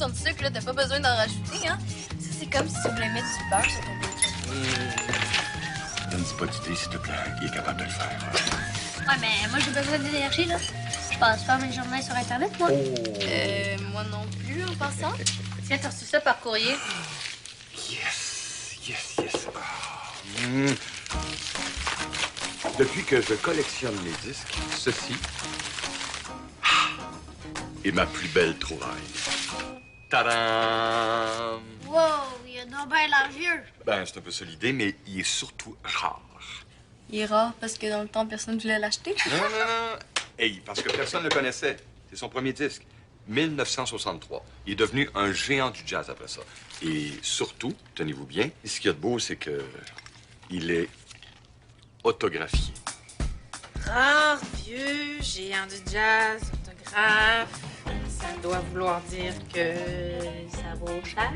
de sucre, là. T'as pas besoin d'en rajouter, hein. Ça, c'est comme si tu voulais mettre du beurre sur ton bacon. Donne-y pas d'idée, s'il te plaît. Il est capable de le faire. Ouais, mais moi, j'ai besoin d'énergie, là. Je passe pas mes journées sur Internet, moi. Moi non plus, en passant. Tiens, t'as reçu ça par courrier. Yes. Depuis que je collectionne les disques, ceci est ma plus belle trouvaille. Tadam! Wow, il a donc bien l'air vieux. Ben, c'est un peu ça l'idée, mais il est surtout rare. Il est rare parce que dans le temps, personne ne voulait l'acheter. Non. Hey, parce que personne ne le connaissait. C'est son premier disque. 1963. Il est devenu un géant du jazz après ça. Et surtout, tenez-vous bien, ce qu'il y a de beau, c'est que il est autographié. Rare, vieux, géant du jazz, autographe. Ça doit vouloir dire que ça vaut cher.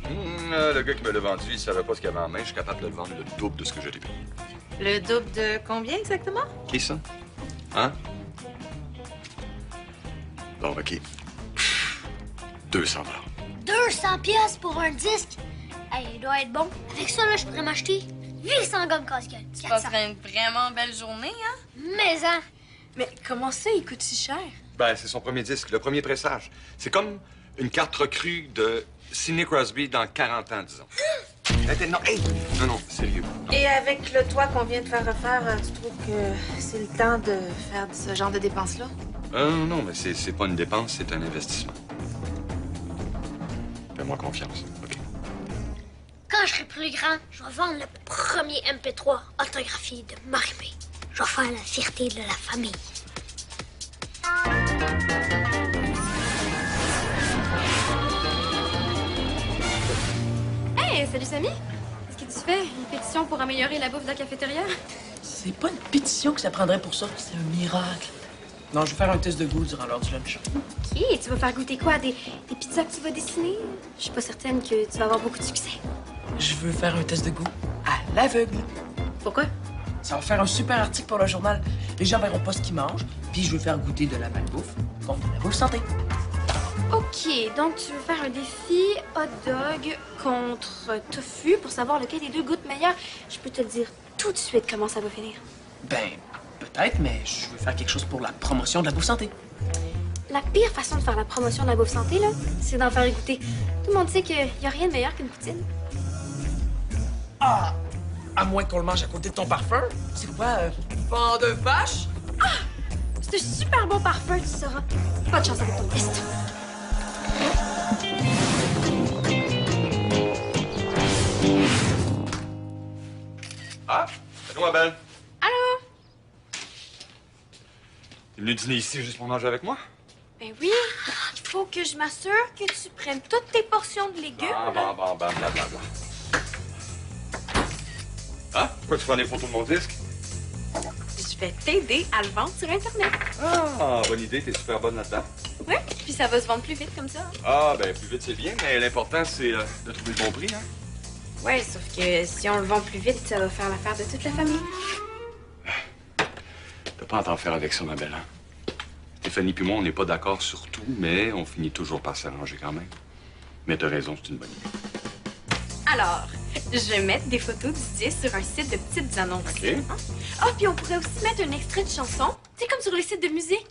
Le gars qui me l'a vendu, il savait pas ce qu'il avait en main. Je suis capable de le vendre le double de ce que je l'ai payé. Le double de combien exactement? Qui ça? Hein? Bon, OK. 200 $. 200 pièces pour un disque? Hey, il doit être bon. Avec ça, là, je pourrais m'acheter 800 gommes casse-gueule. Tu passerais une vraiment belle journée, hein? Mais, hein? Mais comment ça, il coûte si cher? Ben, c'est son premier disque, le premier pressage. C'est comme une carte recrue de Sidney Crosby dans 40 ans, disons. Non, hey! Non, sérieux. Et avec le toit qu'on vient de faire refaire, tu trouves que c'est le temps de faire ce genre de dépenses-là? Non, mais c'est pas une dépense, c'est un investissement. Fais-moi confiance, OK? Quand je serai plus grand, je vais vendre le premier MP3 autographié de Marie-Mé. Je vais faire la fierté de la famille. Hey, salut Samy! Qu'est-ce que tu fais? Une pétition pour améliorer la bouffe de la cafétéria? C'est pas une pétition que ça prendrait pour ça. C'est un miracle. Non, je vais faire un test de goût durant l'heure du lunch. OK, tu vas faire goûter quoi? Des pizzas que tu vas dessiner? Je suis pas certaine que tu vas avoir beaucoup de succès. Je veux faire un test de goût à l'aveugle. Pourquoi? Ça va faire un super article pour le journal. Les gens verront pas ce qu'ils mangent, puis je veux faire goûter de la malbouffe contre de la bouffe santé. OK, donc tu veux faire un défi hot dog contre tofu pour savoir lequel des deux goûte meilleur. Je peux te dire tout de suite comment ça va finir. Ben, peut-être, mais je veux faire quelque chose pour la promotion de la bouffe santé. La pire façon de faire la promotion de la bouffe santé, là, c'est d'en faire goûter. Tout le monde sait qu'il y a rien de meilleur qu'une poutine. Ah! À moins qu'on le mange à côté de ton parfum. C'est quoi, vent de vache? Ah! C'est un super bon parfum, tu sauras. Pas de chance avec ton test. Ah, fais-moi belle. Allô? T'es venu dîner ici juste pour manger avec moi? Ben oui. Il faut que je m'assure que tu prennes toutes tes portions de légumes. Blablabla. Ah, pourquoi tu prends des photos de mon disque? Je vais t'aider à le vendre sur Internet. Ah, bonne idée, t'es super bonne là-dedans. Oui, puis ça va se vendre plus vite comme ça. Ah, ben plus vite c'est bien, mais l'important c'est de trouver le bon prix, hein? Ouais, sauf que si on le vend plus vite, ça va faire l'affaire de toute la famille. T'as pas à t'en faire avec ça, ma belle, hein? Stéphanie puis moi, on n'est pas d'accord sur tout, mais on finit toujours par s'arranger quand même. Mais t'as raison, c'est une bonne idée. Alors, je vais mettre des photos du disque sur un site de petites annonces. OK. Ah, puis on pourrait aussi mettre un extrait de chanson. C'est comme sur les sites de musique.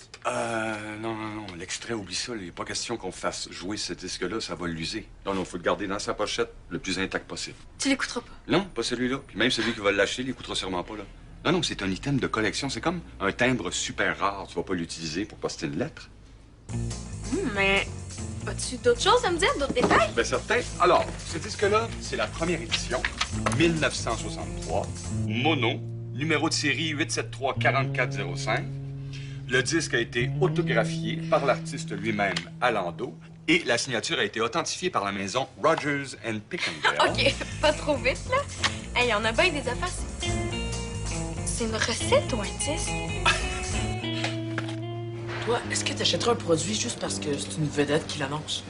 Non. L'extrait, oublie ça. Il n'est pas question qu'on fasse jouer ce disque-là. Ça va l'user. Non, faut le garder dans sa pochette le plus intact possible. Tu l'écouteras pas. Non, pas celui-là. Puis même celui qui va l'acheter, il l'écoutera sûrement pas, là. Non, c'est un item de collection. C'est comme un timbre super rare. Tu vas pas l'utiliser pour poster une lettre. Mais as-tu d'autres choses à me dire, d'autres détails? Bien, certain. Alors, ce disque-là, c'est la première édition, 1963. Mono, numéro de série 873-4405. Le disque a été autographié par l'artiste lui-même, Alando, et la signature a été authentifiée par la maison Rogers and Pickendale. OK, pas trop vite, là. Hey, on a bien des affaires. C'est une recette ou un disque? Toi, est-ce que t'achèterais un produit juste parce que c'est une vedette qui l'annonce?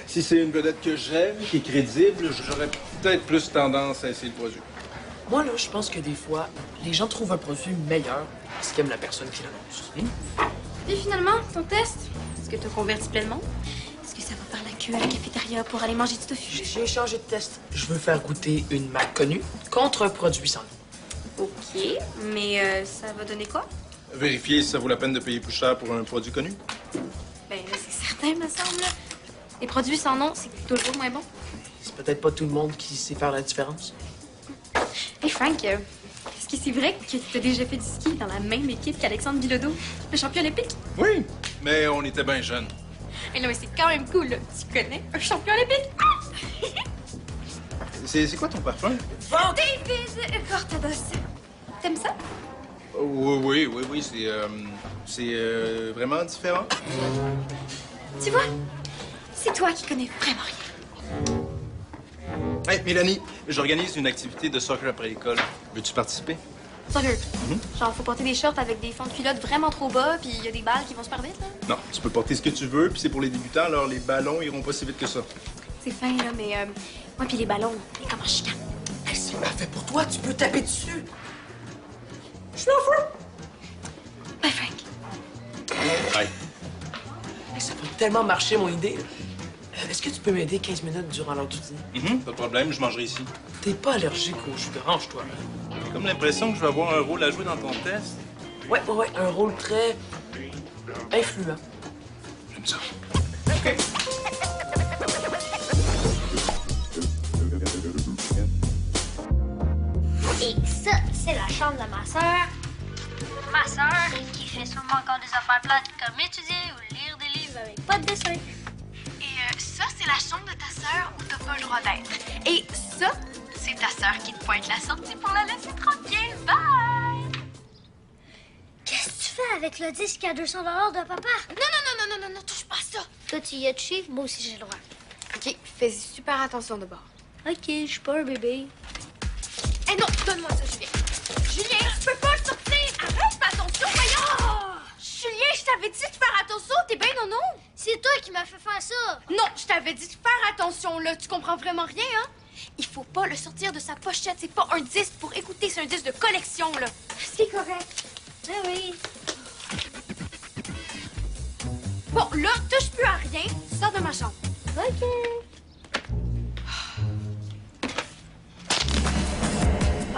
Si c'est une vedette que j'aime, qui est crédible, j'aurais peut-être plus tendance à essayer le produit. Moi, là, je pense que des fois, les gens trouvent un produit meilleur parce qu'ils aiment la personne qui l'annonce. Et finalement, ton test, est-ce que tu as converti pleinement? Est-ce que ça va faire la avec eux à la cafétéria pour aller manger du tofu. J'ai changé de test. Je veux faire goûter une marque connue contre un produit sans nom. OK, mais ça va donner quoi? Vérifier si ça vaut la peine de payer plus cher pour un produit connu. Ben là, c'est certain, me semble. Les produits sans nom, c'est toujours moins bon. C'est peut-être pas tout le monde qui sait faire la différence. Hey Frank, est-ce que c'est vrai que tu as déjà fait du ski dans la même équipe qu'Alexandre Bilodeau, le champion olympique? Oui, mais on était bien jeunes. Et non, mais c'est quand même cool, là. Tu connais un champion olympique? C'est quoi ton parfum? David Cortados. T'aimes ça? Oui, c'est vraiment différent. Tu vois, c'est toi qui connais vraiment rien. Hey, Mélanie, j'organise une activité de soccer après l'école. Veux-tu participer? Sérieux? Genre, faut porter des shorts avec des fonds de culottes vraiment trop bas, puis il y a des balles qui vont super vite, là. Non, tu peux porter ce que tu veux, puis c'est pour les débutants, alors les ballons iront pas si vite que ça. C'est fin, là, mais moi puis les ballons, c'est comme en chicane. Hey, c'est parfait pour toi, tu peux taper dessus. Je m'en fous. Bye, Frank. Hey. Hey, ça va tellement marcher, mon idée. Est-ce que tu peux m'aider 15 minutes durant l'heure du dîner? Pas de problème, je mangerai ici. T'es pas allergique au jus d'orange, toi? J'ai comme l'impression que je vais avoir un rôle à jouer dans ton test. Ouais, un rôle très influent. J'aime ça. Et ça, c'est la chambre de ma sœur. Ma sœur, qui fait sûrement encore des affaires plates comme étudier ou lire des livres avec pas de dessin. Et ça, c'est la chambre de ta sœur où t'as pas le droit d'être. Et ça, c'est ta sœur qui te pointe la sortie pour la laisser tranquille. Bye! Qu'est-ce que tu fais avec le disque à 200 $ de papa? Non, touche pas à ça. Toi, tu y as touché, moi aussi j'ai le droit. OK, fais super attention de bord. Ok, je suis pas un bébé. Eh non, donne-moi ça, Julien. Julien, tu peux pas le sortir. Arrête, fais attention, voyons. Julien, je t'avais dit de faire attention. T'es bien non? C'est toi qui m'as fait faire ça. Non, je t'avais dit de faire attention, là. Tu comprends vraiment rien, hein? Il faut pas le sortir de sa pochette. C'est pas un disque pour écouter, c'est un disque de collection, là. C'est correct. Ah oui. Bon, là, touche plus à rien. Sors de ma chambre. Ok.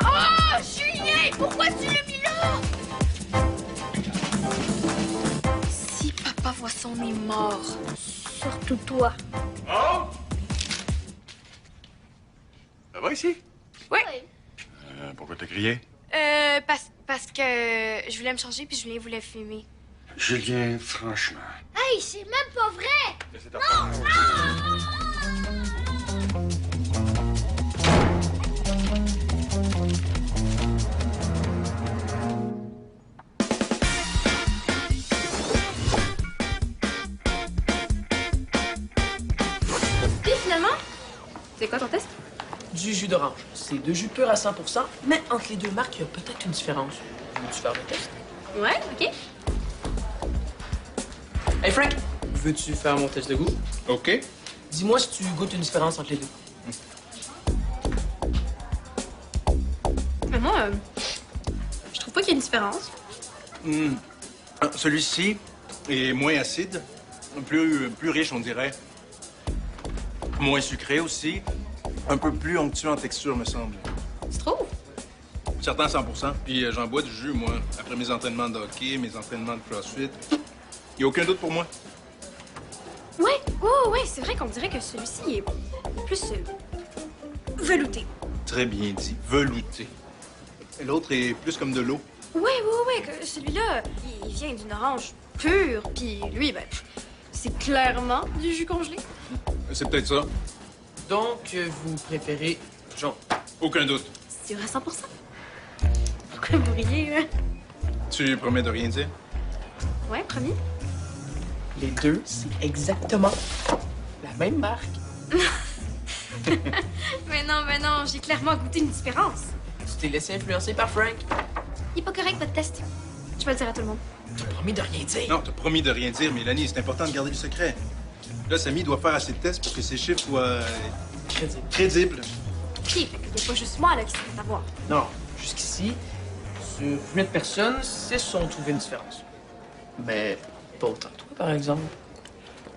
Oh, Julien, pourquoi tu l'as mis là? Si papa voit son nez mort. Surtout toi. Oh! Ça va ici? Oui. Pourquoi t'as crié? Parce que je voulais me changer puis Julien voulait fumer. Julien, franchement. Hey, c'est même pas vrai. C'est ta faute. Puis finalement, c'est quoi ton test? Du jus d'orange. C'est deux jus purs à 100%, mais entre les deux marques, il y a peut-être une différence. Veux-tu faire le test? Ouais, OK. Hey Frank, veux-tu faire mon test de goût? OK. Dis-moi si tu goûtes une différence entre les deux. Mais moi, je trouve pas qu'il y a une différence. Celui-ci est moins acide, plus riche, on dirait. Moins sucré aussi. Un peu plus onctueux en texture, me semble. Tu trouves? Certain 100%. Puis j'en bois du jus, moi, après mes entraînements de hockey, mes entraînements de crossfit. Il n'y a aucun doute pour moi. Ouais, c'est vrai qu'on dirait que celui-ci est plus velouté. Très bien dit. Velouté. Et l'autre est plus comme de l'eau. Ouais, que celui-là, il vient d'une orange pure, puis lui, ben, c'est clairement du jus congelé. C'est peut-être ça. Donc, vous préférez jaune. Aucun doute. C'est vrai à 100%. Pourquoi vous riez, hein? Tu promets de rien dire? Ouais, promis. Les deux, c'est exactement la même marque. Mais non, j'ai clairement goûté une différence. Tu t'es laissé influencer par Frank. Il est pas correct, votre test. Je vais le dire à tout le monde. T'as promis de rien dire. Non, t'as promis de rien dire, Mélanie. C'est important de garder le secret. Là, Samy doit faire assez de tests pour que ses chiffres soient crédibles. Puis, il y a pas juste moi, là, qui se fait avoir. Non, jusqu'ici, sur 8 personnes, 6 ont trouvé une différence. Mais pas autant que toi, par exemple.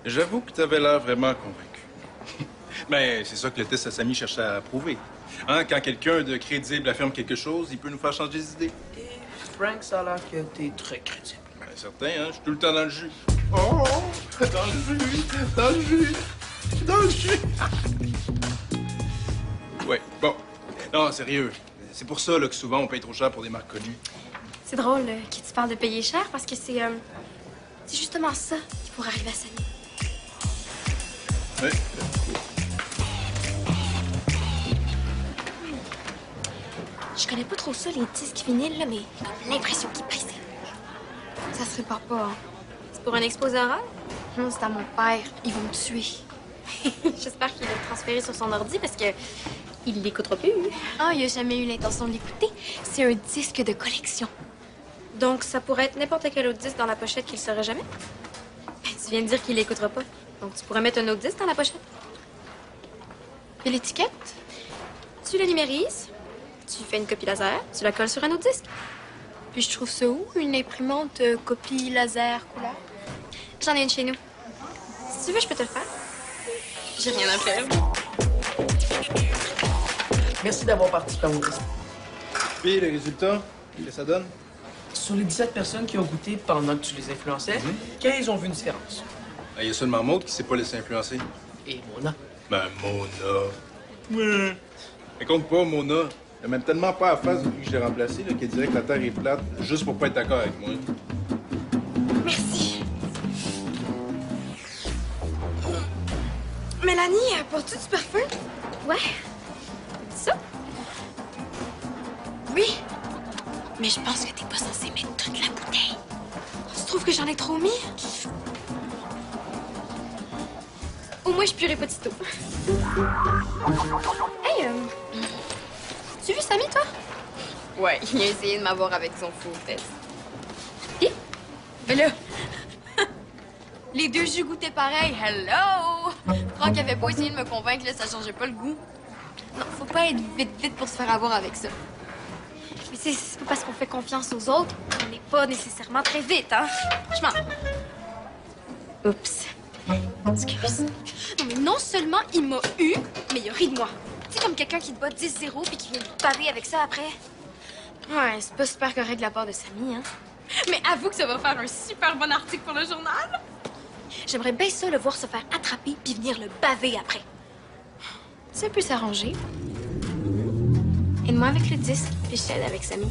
J'avoue que t'avais l'air vraiment convaincu. Mais c'est ça que le test à Samy cherche à prouver. Hein, quand quelqu'un de crédible affirme quelque chose, il peut nous faire changer d'idée. Et Frank, ça a l'air que t'es très crédible. Ben, certain, hein? Je suis tout le temps dans le jus. Oh! Dans le jus! Dans le jus! Dans le jus! Ouais, bon. Non, sérieux. C'est pour ça là, que souvent on paye trop cher pour des marques connues. C'est drôle que tu parles de payer cher parce que c'est justement ça qui pourrait arriver à Samy. Ouais. Je connais pas trop ça, les disques vinyles, là, mais j'ai comme l'impression qu'ils brisent. Ça se répare pas, hein. C'est pour un exposé oral? Non, c'est à mon père. Ils vont me tuer. J'espère qu'il va le transférer sur son ordi parce que il l'écoutera plus. Ah, il a jamais eu l'intention de l'écouter. C'est un disque de collection. Donc, ça pourrait être n'importe quel autre disque dans la pochette qu'il saurait jamais? Ben, tu viens de dire qu'il l'écoutera pas. Donc, tu pourrais mettre un autre disque dans la pochette. Et l'étiquette? Tu la numérises, tu fais une copie laser, tu la colles sur un autre disque. Puis je trouve ça où, une imprimante copie laser couleur? J'en ai une chez nous. Si tu veux, je peux te le faire. J'ai rien à faire. Merci d'avoir participé à mon test. Puis les résultats, qu'est-ce que ça donne? Sur les 17 personnes qui ont goûté pendant que tu les influençais, 15 ont vu une différence. Il y a seulement Maud qui s'est pas laissé influencer. Et Mona. Ben, Mona. Ouais. Elle compte pas, Mona. Elle m'aime tellement pas à face depuis que je l'ai remplacée là, qu'elle dirait que la Terre est plate juste pour pas être d'accord avec moi. Merci. Mélanie, portes-tu du parfum? Ouais. Ça? Oui. Mais je pense que t'es pas censée mettre toute la bouteille. Tu trouves que j'en ai trop mis? Au moins, je puerai pas de sitôt. Hey, tu as vu Samy, toi? Ouais, il a essayé de m'avoir avec son faux test. Et? Mais là... Les deux jus goûtaient pareil. Hello! Franck avait pas essayé de me convaincre, là, ça changeait pas le goût. Non, faut pas être vite pour se faire avoir avec ça. Mais c'est pas parce qu'on fait confiance aux autres qu'on n'est pas nécessairement très vite, hein? Franchement. Oups. Excuse. Non, mais non seulement il m'a eu, mais il a ri de moi. Tu sais, comme quelqu'un qui te bat 10-0 puis qui vient te parer avec ça après. Ouais, c'est pas super correct de la part de Samy, hein? Mais avoue que ça va faire un super bon article pour le journal. J'aimerais bien ça le voir se faire attraper puis venir le baver après. Ça peut s'arranger. Aide-moi avec le disque, puis je t'aide avec Samy.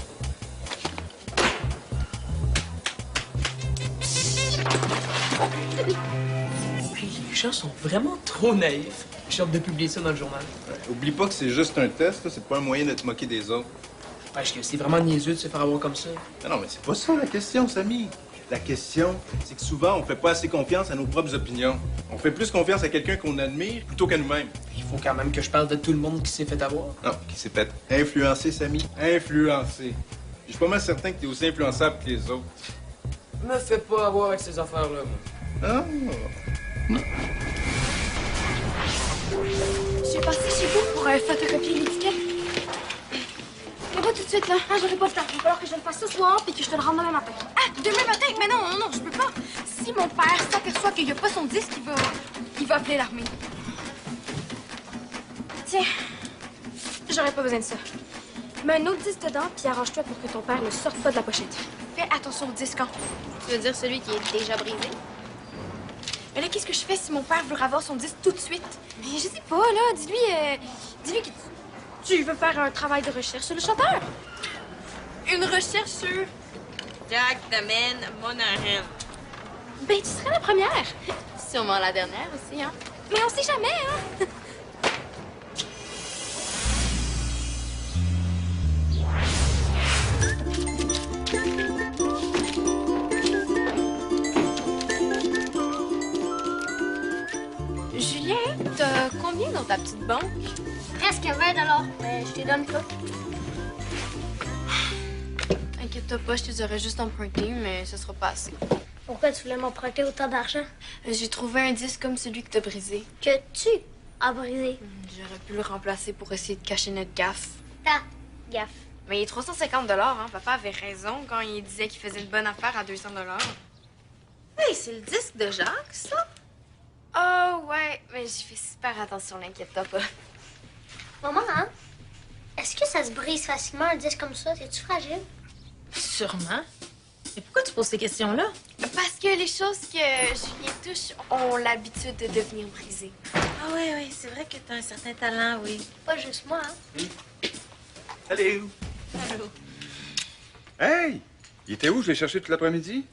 Les gens sont vraiment trop naïfs. J'ai hâte de publier ça dans le journal. Ouais. Oublie pas que c'est juste un test, là, c'est pas un moyen de te moquer des autres. Parce que c'est vraiment niaiseux de se faire avoir comme ça. Non, mais c'est pas ça la question, Samy. La question, c'est que souvent, on fait pas assez confiance à nos propres opinions. On fait plus confiance à quelqu'un qu'on admire plutôt qu'à nous-mêmes. Il faut quand même que je parle de tout le monde qui s'est fait avoir. Non, qui s'est fait influencer, Samy. Influencer. Je suis pas mal certain que t'es aussi influençable que les autres. Me fais pas avoir avec ces affaires-là, moi. Ah. Je suis passée chez vous pour photocopier l'étiquette. Mais pas tout de suite, là. Ah, j'aurai pas le temps. Il va falloir que je le fasse ce soir puis que je te le rende demain matin. Ah, demain matin? Mais non, je peux pas. Si mon père s'aperçoit qu'il n'y a pas son disque, il va appeler l'armée. Tiens, j'aurais pas besoin de ça. Mets un autre disque dedans puis arrange-toi pour que ton père ne sorte pas de la pochette. Fais attention au disque, hein. Tu veux dire celui qui est déjà brisé? Mais là, qu'est-ce que je fais si mon père veut avoir son disque tout de suite? Mais je sais pas, là. Dis-lui que tu veux faire un travail de recherche sur le chanteur. Une recherche sur... Jack Damen Monahan. Ben, tu serais la première. Sûrement la dernière aussi, hein? Mais on sait jamais, hein? Julien, t'as combien dans ta petite banque? Presque 20 $. Mais je te donne pas. Inquiète-toi pas, je te les aurais juste emprunté, mais ce sera pas assez. Pourquoi tu voulais m'emprunter autant d'argent? J'ai trouvé un disque comme celui que t'as brisé. Que tu as brisé. J'aurais pu le remplacer pour essayer de cacher notre gaffe. Ta gaffe. Mais il est 350 $, hein? Papa avait raison quand il disait qu'il faisait une bonne affaire à 200 $. Hey, c'est le disque de Jacques, ça? Oh, ouais, mais j'y fais super attention, l'inquiète-toi pas. Maman, hein? Est-ce que ça se brise facilement un disque comme ça? Es-tu fragile? Sûrement. Mais pourquoi tu poses ces questions-là? Parce que les choses que Julien touche ont l'habitude de devenir brisées. Ah oui, c'est vrai que t'as un certain talent, oui. Pas juste moi, hein? Allô? Allô? Hey! Il était où? Je l'ai cherché toute l'après-midi?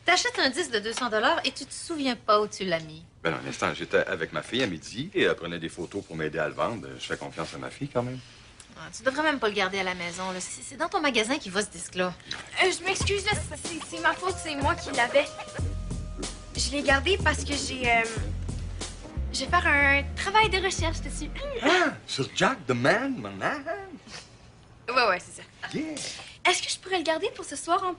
T'achètes un disque de 200 et tu te souviens pas où tu l'as mis. Ben non, un instant, j'étais avec ma fille à midi et elle prenait des photos pour m'aider à le vendre. Je fais confiance à ma fille quand même. Ah, tu devrais même pas le garder à la maison, là. C'est dans ton magasin qu'il va ce disque-là. Je m'excuse, là, c'est ma faute, c'est moi qui l'avais. Je l'ai gardé parce que je vais faire un travail de recherche dessus. Ah! Sur Jack the Man, Monahan? Ouais, c'est ça. Yeah! Est-ce que je pourrais le garder pour ce soir, hein,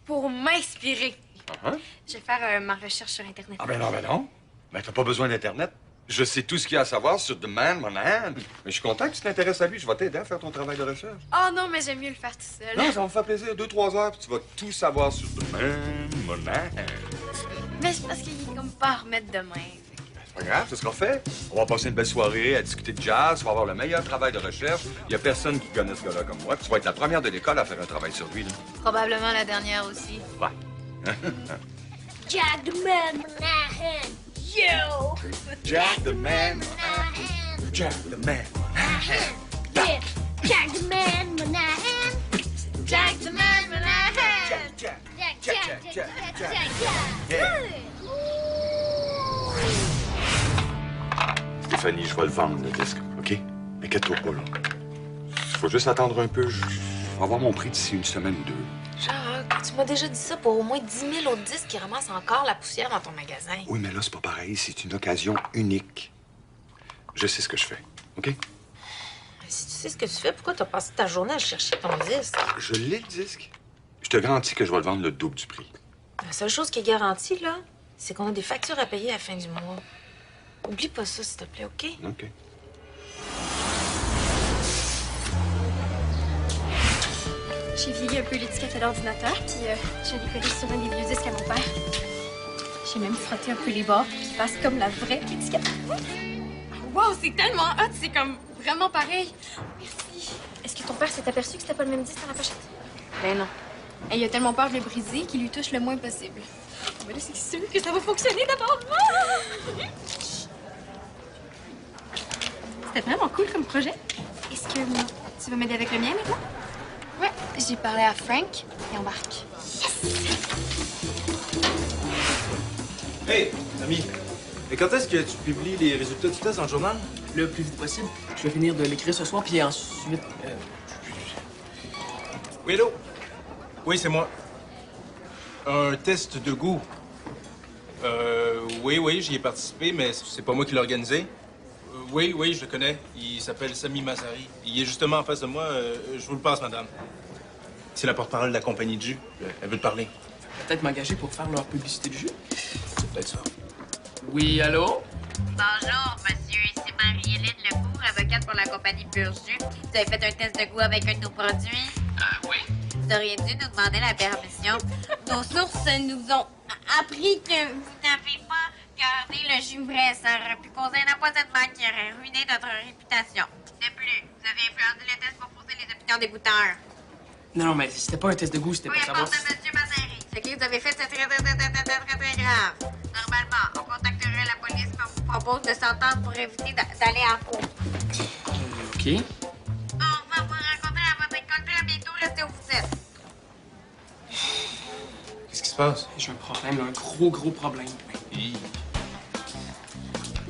pour m'inspirer? Uh-huh. Je vais faire ma recherche sur Internet. Ah ben non, ben non. Ben t'as pas besoin d'Internet. Je sais tout ce qu'il y a à savoir sur The Man, Monahan. Mais je suis content que tu t'intéresses à lui. Je vais t'aider à faire ton travail de recherche. Oh non, mais j'aime mieux le faire tout seul. Non, ça va me faire plaisir. 2-3 heures, puis tu vas tout savoir sur The Man, Monahan. Mais c'est parce qu'il est comme pas à remettre demain. C'est pas grave, ce sera fait. On va passer une belle soirée à discuter de jazz. On va avoir le meilleur travail de recherche. Il y a personne qui connaît ce gars-là comme moi. Puis tu vas être la première de l'école à faire un travail sur lui, là. Probablement la dernière aussi. Ouais. Jack the Man Monahan! Yo! Jack the Man. Monahan! Jack the Man. Yeah! Jack the Man Monahan! Jack the Man Monahan! Jack. Jack! Yeah. Stéphanie, je vais le vendre, le disque, OK? Inquiète-toi pas, là. Faut juste attendre un peu. Je vais avoir mon prix d'ici une semaine ou deux. Jacques, tu m'as déjà dit ça pour au moins 10 000 autres disques qui ramassent encore la poussière dans ton magasin. Oui, mais là, c'est pas pareil. C'est une occasion unique. Je sais ce que je fais, OK? Si tu sais ce que tu fais, pourquoi t'as passé ta journée à chercher ton disque? Je l'ai, le disque. Je te garantis que je vais le vendre le double du prix. La seule chose qui est garantie, là, c'est qu'on a des factures à payer à la fin du mois. Oublie pas ça, s'il te plaît, OK? OK. J'ai vieilli un peu l'étiquette à l'ordinateur, puis je l'ai collée sur un des vieux disques à mon père. J'ai même frotté un peu les bords pour qu'ils fassent comme la vraie étiquette. Wow, c'est tellement hot, c'est comme vraiment pareil. Merci. Est-ce que ton père s'est aperçu que c'était pas le même disque dans la pochette? Ben non. Et il a tellement peur de le briser qu'il lui touche le moins possible. Mais là, c'est sûr que ça va fonctionner d'abord. C'était vraiment cool comme projet. Est-ce que tu veux m'aider avec le mien maintenant? Ouais, j'ai parlé à Frank et embarque. Hey, ami, mais quand est-ce que tu publies les résultats du test dans le journal? Le plus vite possible. Je vais finir de l'écrire ce soir, puis ensuite... Oui, allô? Oui, c'est moi. Un test de goût. Oui, j'y ai participé, mais c'est pas moi qui l'ai organisé. Oui, je le connais. Il s'appelle Sami Mazari. Il est justement en face de moi. Je vous le passe, madame. C'est la porte-parole de la compagnie de jus. Elle veut te parler. Peut-être m'engager pour faire leur publicité du jus. C'est peut-être ça. Oui, allô? Bonjour, monsieur. C'est Marie-Hélène Lecourt, avocate pour la compagnie Pur Jus. Vous avez fait un test de goût avec un de nos produits? Oui. Vous auriez dû nous demander la permission. Nos sources nous ont appris que vous n'avez pas gardé le jus vrai. Ça aurait pu causer un empoisonnement qui aurait ruiné notre réputation. De plus, vous avez influencé le test pour pousser les opinions des goûteurs. Non, mais c'était pas un test de goût, c'était Oui, pour savoir... de monsieur Mazari. Ce que vous avez fait, c'est très grave. Normalement, on contacterait la police, mais on vous propose de s'entendre pour éviter d'aller en cours. OK. On va vous rencontrer à votre école très bientôt. Restez où vous êtes. Qu'est-ce qui se passe? J'ai un problème, là, un gros problème. Hi.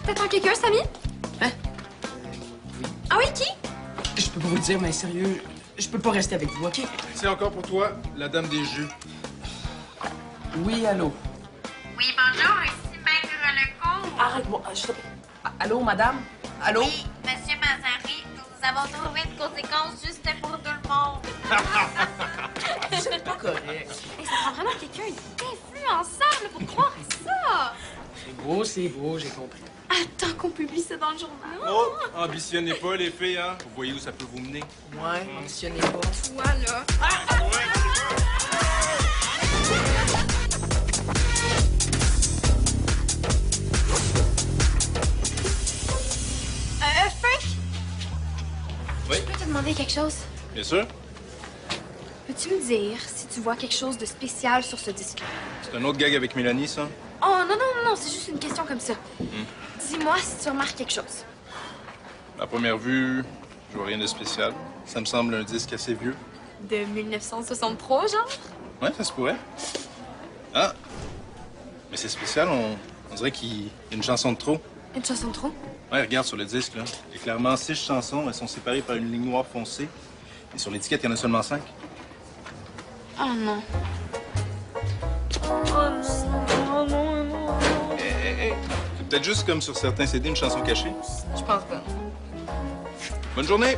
T'attends quelqu'un, Samy? Hein? Ah oui, qui? Je peux pas vous le dire, mais sérieux, je peux pas rester avec vous, OK? C'est encore pour toi, la dame des jus. Oui, allô? Oui, bonjour, ici Maître Lecourt. Arrête-moi, je te... Allô, madame? Allô? Oui, monsieur Mazari, nous avons trouvé une conséquence juste pour tout le monde. C'est pas correct. Hey, ça prend vraiment quelqu'un d'influençable pour croire à ça. C'est beau, j'ai compris. Attends qu'on publie ça dans le journal. Oh, ambitionnez pas, les filles, hein? Vous voyez où ça peut vous mener. Ouais, ambitionnez pas. Toi, là. demander quelque chose? Bien sûr. Peux-tu me dire si tu vois quelque chose de spécial sur ce disque? C'est un autre gag avec Mélanie, ça? Oh, non, c'est juste une question comme ça. Dis-moi si tu remarques quelque chose. À première vue, je vois rien de spécial. Ça me semble un disque assez vieux. De 1963, genre? Ouais, ça se pourrait. Ah! Mais c'est spécial, on dirait qu'il y a une chanson de trop. Une chanson de trop? Ouais, regarde sur le disque, là. Il y a clairement 6 chansons. Elles sont séparées par une ligne noire foncée. Et sur l'étiquette, il y en a seulement 5. Oh non. C'est peut-être juste comme sur certains CD, une chanson cachée. Je pense pas. Bonne journée!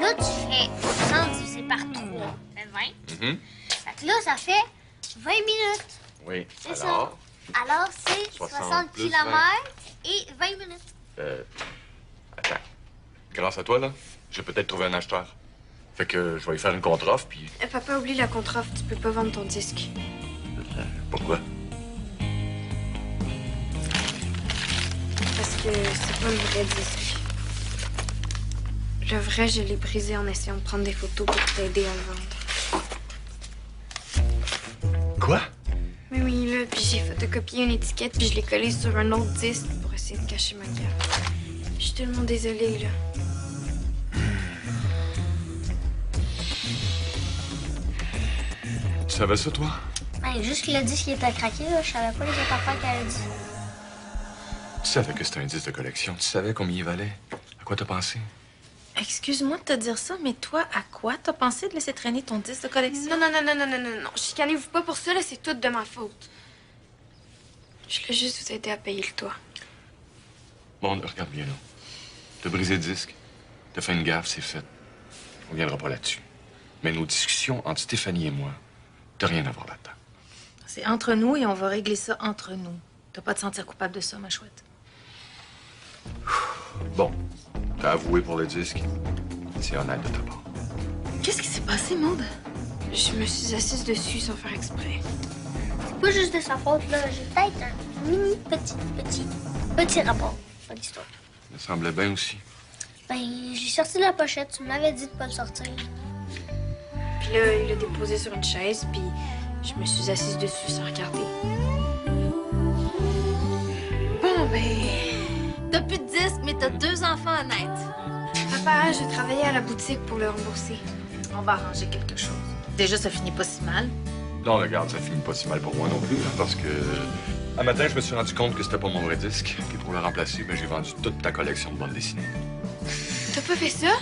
Là, tu fais 100 divisé par 3. Ça fait 20. Fait que là, ça fait 20 minutes. Oui. C'est ça. Alors, c'est 60 plus km et 20 minutes. Attends. Grâce à toi, là, j'ai peut-être trouvé un acheteur. Fait que je vais lui faire une contre-offre, puis... Papa, oublie la contre-offre. Tu peux pas vendre ton disque. Pourquoi? Parce que c'est pas le vrai disque. Le vrai, je l'ai brisé en essayant de prendre des photos pour t'aider à le vendre. Quoi? Mais oui, là, puis j'ai photocopié une étiquette, puis je l'ai collée sur un autre disque pour essayer de cacher ma gaffe. Je suis tellement désolée, là. Tu savais ça, toi? Ben, juste que le disque était craqué, là. Je savais pas les autres affaires qu'elle a dit. Tu savais que c'était un disque de collection. Tu savais combien il valait. À quoi t'as pensé? Excuse-moi de te dire ça, mais toi, à quoi t'as pensé de laisser traîner ton disque de collection? Non. Chicanez-vous pas pour ça, là. C'est tout de ma faute. Je voulais juste vous aider à payer le toit. Bon, regarde bien, là. T'as brisé le disque. T'as fait une gaffe, c'est fait. On viendra pas là-dessus. Mais nos discussions entre Stéphanie et moi, t'as rien à voir là-dedans. C'est entre nous et on va régler ça entre nous. T'as pas à te sentir coupable de ça, ma chouette. Bon, t'as avoué pour le disque. C'est honnête de ta part. Qu'est-ce qui s'est passé, Maude? Je me suis assise dessus sans faire exprès. C'est pas juste de sa faute, là. J'ai peut-être un mini petit rapport à l'histoire. Ça me semblait bien aussi. Ben, j'ai sorti la pochette. Tu m'avais dit de pas le sortir. Puis là, il l'a déposé sur une chaise, puis je me suis assise dessus sans regarder. Bon, ben... T'as plus de disque, mais t'as 2 enfants honnêtes. Papa, je travaillais à la boutique pour le rembourser. On va arranger quelque chose. Déjà, ça finit pas si mal. Non, regarde, ça finit pas si mal pour moi non plus, hein, parce que... Un matin, je me suis rendu compte que c'était pas mon vrai disque, et pour le remplacer, ben, j'ai vendu toute ta collection de bandes dessinées. T'as pas fait ça?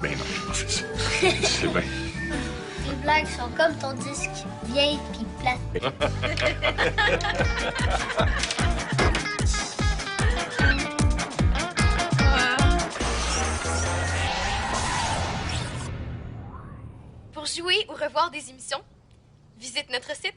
Ben non, j'ai pas fait ça. C'est bien. Les blagues sont comme ton disque, vieille puis plate. Pour jouer ou revoir des émissions, visite notre site